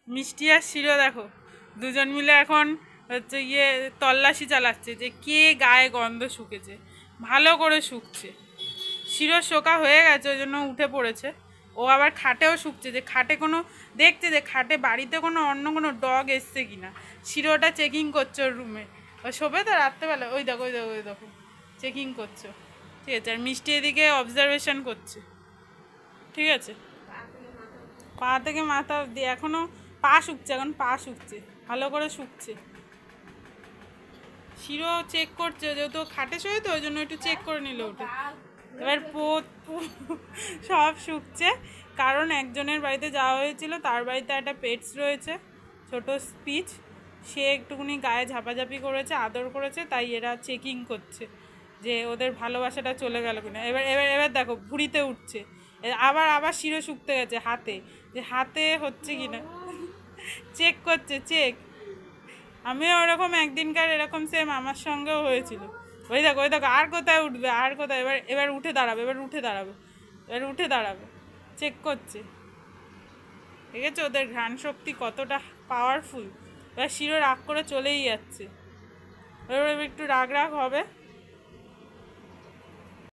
মিষ্টি আর শিরো দেখো দুজন মিলে এখন হচ্ছে তল্লাশি চালাচ্ছে যে কে গায়ে গন্ধ শুকেছে। ভালো করে শুকছে, শিরো শোকা হয়ে গেছে ওই জন্য উঠে পড়েছে। ও আবার খাটেও শুকছে, যে খাটে কোনো দেখছে যে খাটে বাড়িতে কোনো অন্য কোনো ডগ এসছে কিনা। শিরোটা চেকিং করছো ওর রুমে, ও শোবে তো রাত্রেবেলা। ওই দেখো ওই দেখো ওই দেখো চেকিং করছো, ঠিক আছে। আর মিষ্টি এদিকে অবজারভেশন করছে, ঠিক আছে। পা থেকে মাথা অব্দি এখনো পা শুকছে, এখন পা শুকছে, ভালো করে শুকছে। শিরো চেক করছে, যেহেতু খাটে শোয় তো ওই জন্য একটু চেক করে নিল ওটা। এবার সব শুকছে, কারণ একজনের বাড়িতে যাওয়া হয়েছিল, তার বাড়িতে একটা পেটস রয়েছে ছোট স্পিচ, সে একটুখানি গায়ে ঝাপাঝাপি করেছে, আদর করেছে, তাই এরা চেকিং করছে যে ওদের ভালোবাসাটা চলে গেল কিনা। এবার এবার এবার দেখো ভুঁড়িতে উঠছে, আবার আবার শিরো শুকতে গেছে হাতে, যে হাতে হচ্ছে কিনা চেক করছে, চেক। আমিও ওরকম একদিনকার এরকম সেম আমার সঙ্গেও হয়েছিল। ওই দেখো ওই দেখো আর কোথায় উঠবে, আর কোথায়, এবার এবার উঠে দাঁড়াবে, এবার উঠে দাঁড়াবে, এবার উঠে দাঁড়াবে, চেক করছে। ঠিক আছে, ওদের ঘ্রাণ শক্তি কতটা পাওয়ারফুল। এবার শিরো রাগ করে চলেই যাচ্ছে, এবার একটু রাগ রাগ হবে।